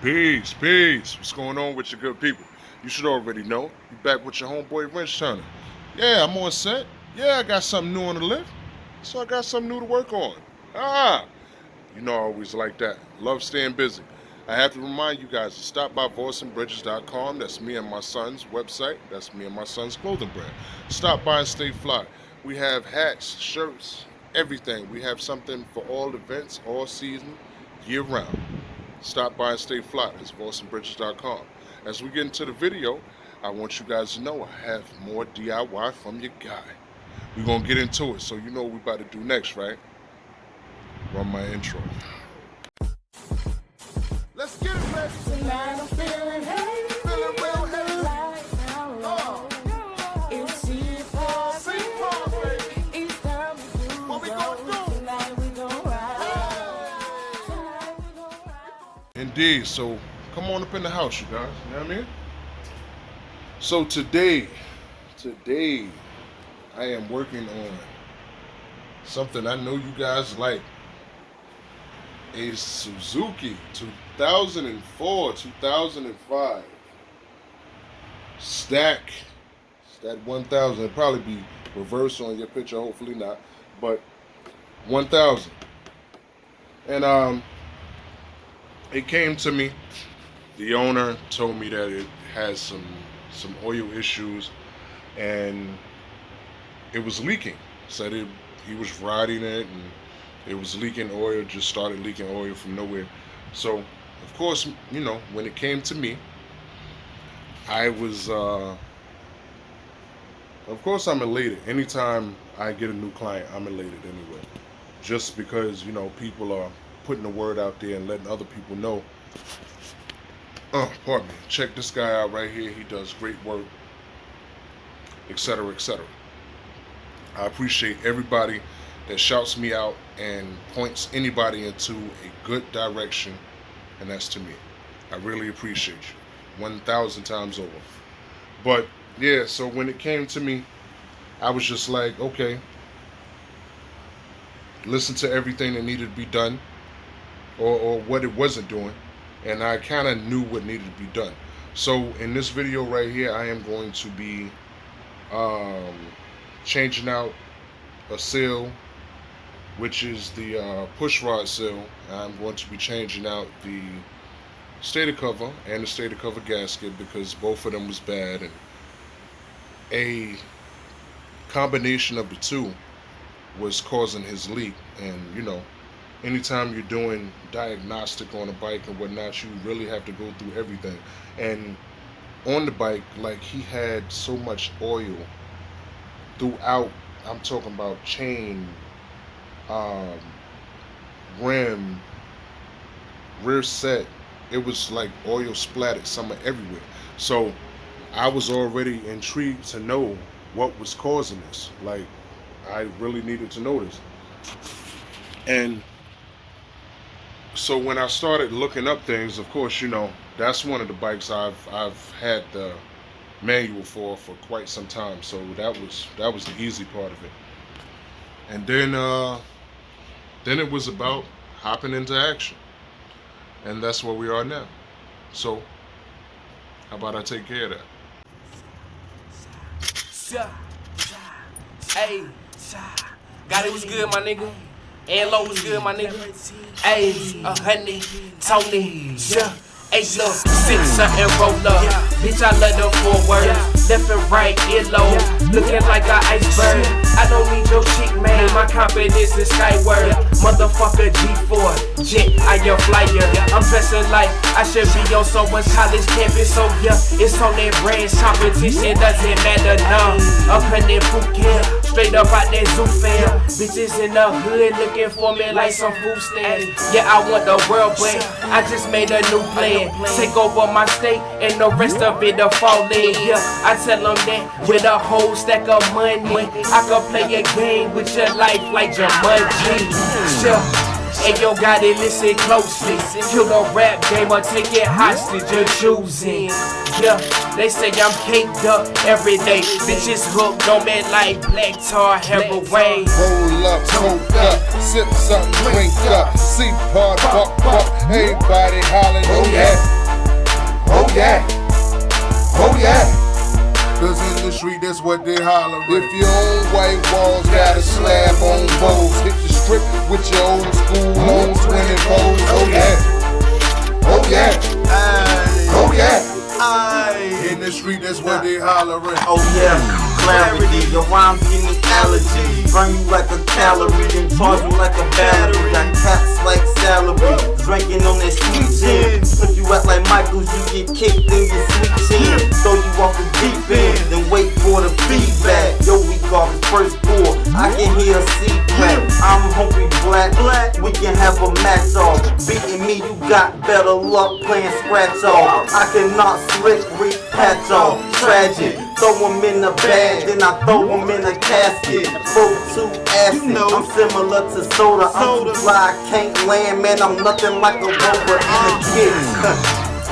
Peace, peace. What's going on with your good people? You should already know. You back with your homeboy Wrenchturna. Yeah, I'm on set. Yeah, I got something new on the lift. So I got something new to work on. You know I always like that. Love staying busy. I have to remind you guys to stop by voiceandbridges.com. That's me and my son's website. That's me and my son's clothing brand. Stop by and stay fly. We have hats, shirts, everything. We have something for all events, all season, year round. Stop by and stay fly. That's voiceandbridges.com. As we get into the video, I want you guys to know I have more DIY from your guy. We're going to get into it, so you know what we're about to do next, right? Run my intro. Let's get it, baby. Tonight I'm feeling hey, Feeling real heavy. like now. It's C4, baby. it's time to do. What we gonna do? Tonight we gon' ride. Tonight we gon' ride. Indeed, so come on up in the house, you guys. You know what I mean? So today, I am working on something I know you guys like. A Suzuki 2004, 2005 stack. It's that 1000. It'll probably be reversed on your picture, hopefully not. But 1000. And it came to me. The owner told me that it has some oil issues and it was leaking. Said he was riding it and it was leaking oil, just started leaking oil from nowhere. So, of course, you know, when it came to me, I was, of course I'm elated. Anytime I get a new client, I'm elated anyway. Just because, you know, people are putting the word out there and letting other people know. Pardon me. Check this guy out right here. He does great work, etc., etc. I appreciate everybody that shouts me out and points anybody into a good direction, and that's to me. I really appreciate you 1,000 times over. But yeah, so when it came to me, I was just like, okay, listen to everything that needed to be done or what it wasn't doing, and I kind of knew what needed to be done. So in this video right here, I am going to be changing out a seal, which is the push rod seal. I'm going to be changing out the stator cover and the stator cover gasket because both of them was bad, and a combination of the two was causing his leak. And you know, anytime you're doing diagnostic on a bike and whatnot, you really have to go through everything. And on the bike, like, he had so much oil throughout. I'm talking about chain, rim, rear set. It was like oil splattered somewhere everywhere. So I was already intrigued to know what was causing this. Like, I really needed to know this. And so when I started looking up things, of course, you know, that's one of the bikes I've had the manual for quite some time. So that was the easy part of it. And then it was about hopping into action, and that's where we are now. So how about I take care of that? Hey, Godi was good, my nigga. And Low was good, my nigga. Hey, 100, Tony, yeah. Hey, look, 6 something roll up. Bitch, I love them 4 words. Left and right, earlobe. Looking like an iceberg. I don't need your chick, man. My confidence is skyward. Motherfucker G4, jet, I your flyer. I'm dressing like I should be on someone's college campus. So yeah, it's on that branch. Competition doesn't matter, no. Up in that boot camp, straight up out that zoo fam. Bitches in the hood looking for me like some food stand. Yeah, I want the world, but I just made a new plan. Take over my state and the rest of it to fall in. Yeah, I tell them that with a whole stack of money, I can play a game with your life like Jumanji. Yeah, Hey yo, gotta listen closely. Kill the rap game or take it hostage, you're choosing. Yeah, they say I'm caked up every day. Bitches hooked on me like black tar heroin. Roll up, smoke up, sip something, drink up. See part, buck, everybody hollering, oh yeah, oh yeah, oh yeah. Cause in the street, that's what they holler. If your own white walls got a slab on bowls, hit the strip with your old school on 20 poles. Oh yeah, oh yeah, oh yeah. In the street, that's what they hollering. Oh yeah, clarity. Your rhymes give me allergies. Burn you like a calorie, then charge you like a battery. Got cats like salary, drinking on that sweet gin. If you act like Michaels, you get kicked in your sweet chin. Throw you off the deep end, then wait for the feedback. Yo, we got the first ball. I can hear a seat crack. I'm hungry Blak. We can have a match off. Beating me, you got better luck playing scratch off. I cannot slick, patch off. Tragic. Throw them in the bag, then I throw them in a casket. Float too acid, I'm similar to soda. I'm too fly, I can't land, man. I'm nothing like a rover in a kid.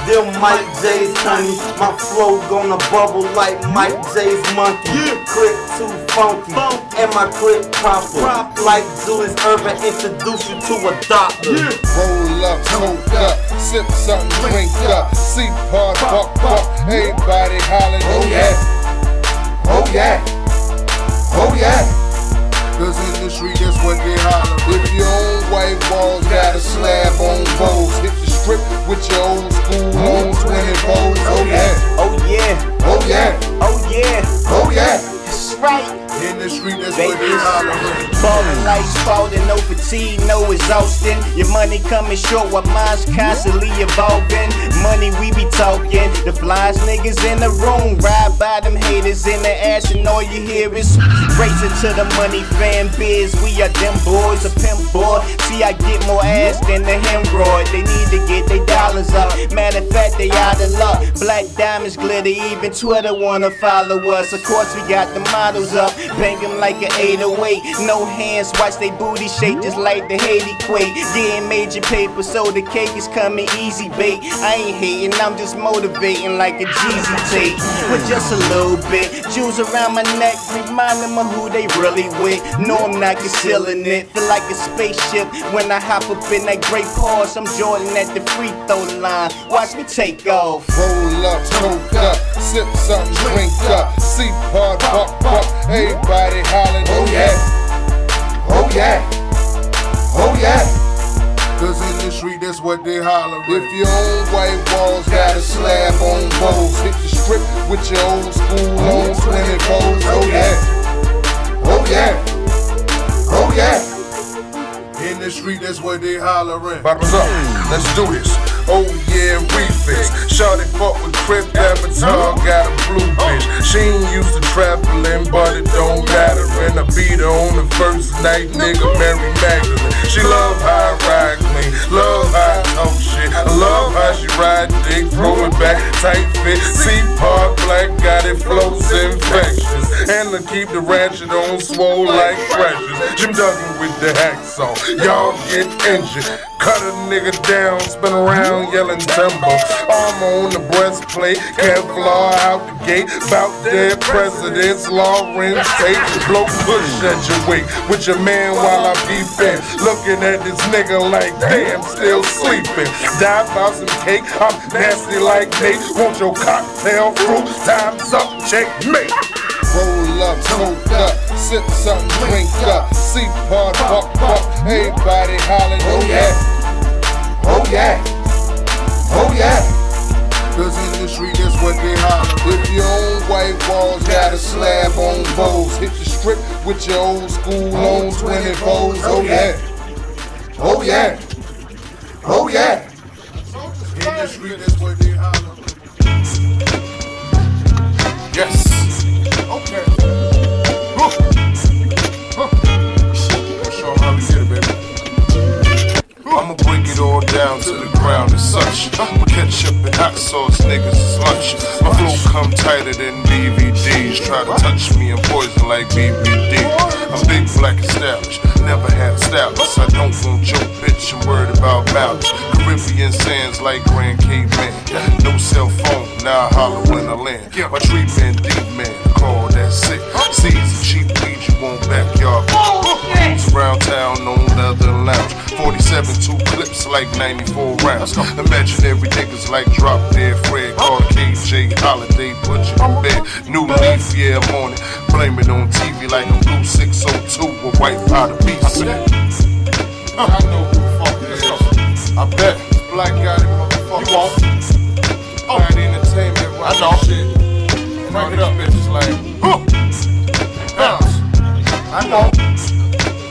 Them Mike J's honey, my flow gonna bubble like Mike J's monkey. Click too funky, and my click proper. Like Julius Urban, introduce you to a doctor. Roll up, smoke up, sip something, drink up. See part, buck, everybody hollering, oh yeah, oh yeah, oh yeah. Cause in the street, that's what they holler. If your own white walls got a slab on bowls, hit the strip with your old school on 20 poles. Oh yeah, Oh yeah, oh yeah, oh yeah, oh yeah. that's right. In the street, that's what they hollering. Ballin' like Spalding, no fatigue, no exhausting. Your money coming short while mine's constantly evolving. Money we be talking, the flies niggas in the room. Ride by them haters in the ass and all you hear is racing to the money fan biz. We are them boys, a pimp boy. See I get more ass than the hemorrhoid. They need to get their dollars up. Matter of fact, they out of luck. Black diamonds glitter, even Twitter wanna follow us. Of course we got the models up. Bang them like an 808. No hands, watch they booty shake just like the Haiti quake. Getting major paper, so the cake is coming easy bait. I ain't hating, I'm just motivating like a Jeezy tape. With just a little bit, jewels around my neck, remind them of who they really with. No, I'm not concealing it. Feel like a spaceship when I hop up in that great pause. I'm Jordan at the free throw line. Watch me take off. Roll up, smoke up, sip something, drink up. See part, buck, everybody hollering, oh yeah, oh yeah, oh yeah. Cause in the street, that's what they holler. If your own white walls got a slab on bowls, hit the strip with your old school on 20 poles, oh yeah, oh yeah, oh yeah. In the street, that's what they hollering. Bottoms up, let's do this. Oh yeah, refix. Shawty fuck with Crip Avatar, got a blue bitch. She ain't used to traveling, but it don't matter. And I beat her on the first night, nigga, Mary Magdalene. She love how I ride clean, love how I talk shit. I love how she ride dick, throw it back, tight fit. C-Part Blak, got it, flows infectious. And I keep the ratchet on swole like precious. Jim Duggan with the hacksaw, y'all get injured. Cut a nigga down, spin around yelling timber. Armor on the breastplate, Kevlar out the gate. Bout dead presidents, Lawrence Tate. Blow push at your weight with your man while I beepin'. Looking at this nigga like, damn, still sleeping. Die about some cake, I'm nasty like Nate. Want your cocktail fruit, time's up, checkmate. Roll up, smoke up, sip something, drink up. See part, buck, everybody hollering, oh yeah, oh yeah, oh yeah. Cause in the street, that's what they holler. If your own white walls got a slab on bowls, hit the strip with your old school on 20 poles, oh yeah, oh yeah, oh yeah. In the street, that's what they holler. Yes. Okay. Show 'em how we get it, baby. I'ma break it feet all down to the ground and such. With ketchup and hot sauce, niggas is lunch. My flow come tighter than DVDs. Try to touch me and poison like BBD. I'm big, black, established. Never had a stylist. I don't want your bitch. I'm worried about malice. Caribbean sands like Grand Caveman. No cell phone, now I holler when I land. My treatment deep, man. Call that sick. Seeds cheap weed you want backyard. Around town on leather lounge. 47 2 clips like 94 rounds. Imaginary niggas like Drop Dead Fred. Call KJ Holiday, put you in bed. New leaf, yeah, I'm on it. Blame it on TV like a blue 602 with white powder piece. I know who the fuck it is. I bet. Black got it, motherfucker. You won't. Bad entertainment, right? I know. Shit. And all these bitches like, bounce. I know.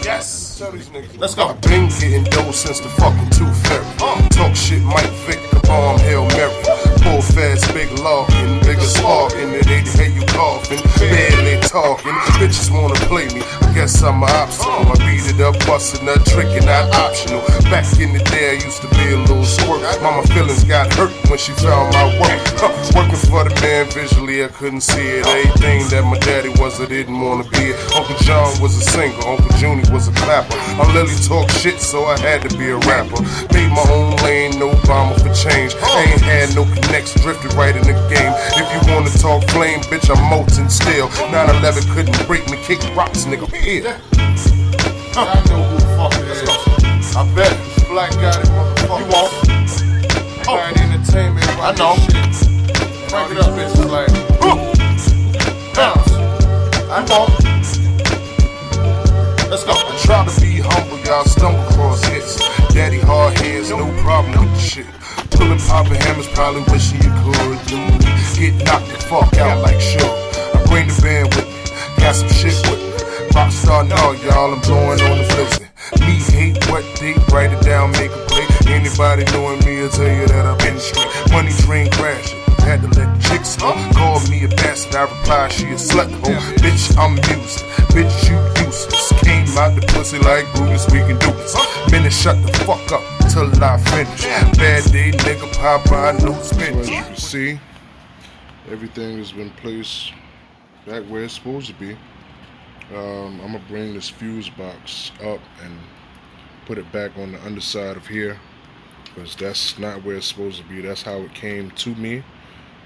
Yes. Tell these niggas. Let's go. I've been getting dough since the fucking Tooth Fairy. Talk shit, Mike Vick, the bomb, Hail Mary. Pull fast, big locking, bigger sparking. It ain't hear you coughing, barely talking. Bitches wanna play me, I guess I'm an obstacle. I beat it up, bustin' a trick and not optional. Back in the day, I used to be a little squirt. Mama feelings got hurt when she found my work. Working for the man visually, I couldn't see it. Everything that my daddy was, I didn't wanna be it. Uncle John was a singer, Uncle Junie was a clapper. I Lily talk shit, so I had to be a rapper. Made my own lane, no bomber for change. Ain't had no connects, drifted right in the game. If you wanna talk flame, bitch, I'm molten steel. 9/11 couldn't break me, kick rocks, nigga. Here. I know who the fuck it is. I bet. Black got it, motherfucker. You won't. Bad entertainment, right? I know. Crank it up, bitches like. Bounce. I won't. Let's go. I try to be humble, y'all stumble across hits. Daddy hard hands, no problem with the shit. Pulling poppin' hammers, probably wishing you could do me. Get knocked the fuck out like sure. I bring the band with me, got some shit with me. Rockstar now, y'all, I'm blowing on the blizzard. Me hate what they write it down, make a play. Anybody knowing me will tell you that I've been straight. Money train crashing, had to let the chicks know. Called me a bastard, I replied she a slut hoe. Bitch, I'm music, bitch, you useless. Came out the pussy like Brutus, we can do this. Minute, shut the fuck up till I finish. Bad day, nigga, pop by, no spinach. As you can see, everything has been placed back where it's supposed to be. I'm gonna bring this fuse box up and put it back on the underside of here, because that's not where it's supposed to be. That's how it came to me.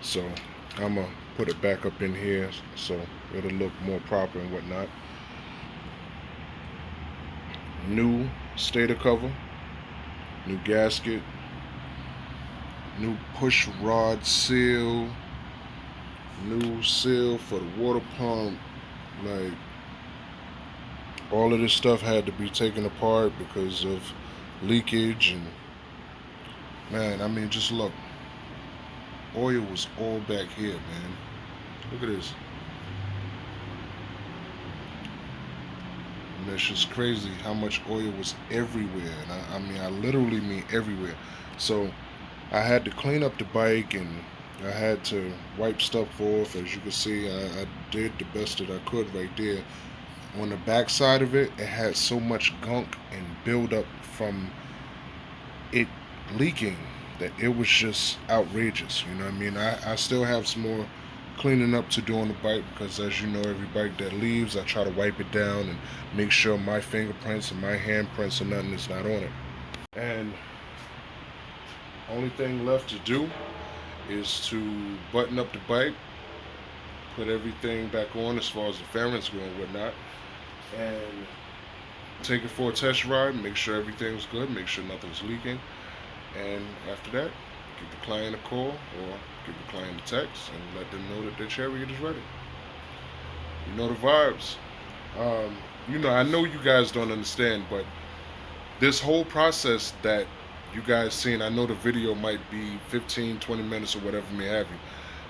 So I'm gonna put it back up in here so it'll look more proper and whatnot. New stator cover, new gasket, new push rod seal, new seal for the water pump. Like, all of this stuff had to be taken apart because of leakage. And man, I mean, just look, oil was all back here, man. Look at this. And it's just crazy how much oil was everywhere. And I mean, I literally mean everywhere. So I had to clean up the bike and I had to wipe stuff off. As you can see, I did the best that I could right there. On the back side of it, it had so much gunk and buildup from it leaking that it was just outrageous. You know what I mean? I still have some more cleaning up to do on the bike, because as you know, every bike that leaves, I try to wipe it down and make sure my fingerprints and my handprints and nothing is not on it. And only thing left to do is to button up the bike, put everything back on as far as the fairings go and whatnot, and take it for a test ride, make sure everything's good, make sure nothing's leaking. And after that, give the client a call or give the client a text and let them know that their chariot is ready. You know the vibes. You know, I know you guys don't understand, but this whole process that you guys seen, I know the video might be 15-20 minutes or whatever may have you,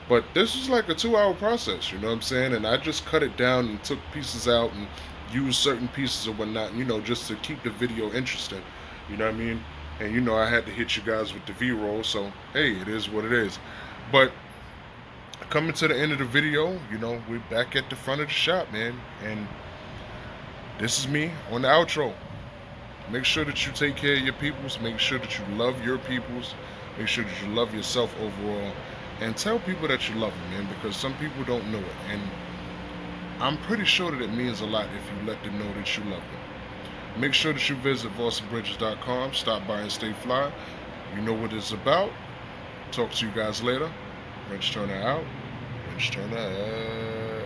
but this is like a 2-hour process, you know what I'm saying? And I just cut it down and took pieces out and used certain pieces or whatnot, you know, just to keep the video interesting, you know what I mean? And you know, I had to hit you guys with the V-roll, so hey, it is what it is. But coming to the end of the video, you know, we're back at the front of the shop, man, and this is me on the outro. Make sure that you take care of your peoples. Make sure that you love your peoples. Make sure that you love yourself overall. And tell people that you love them, man, because some people don't know it. And I'm pretty sure that it means a lot if you let them know that you love them. Make sure that you visit VossenBridges.com. Stop by and stay fly. You know what it's about. Talk to you guys later. Wrenchturna out. Wrenchturna out.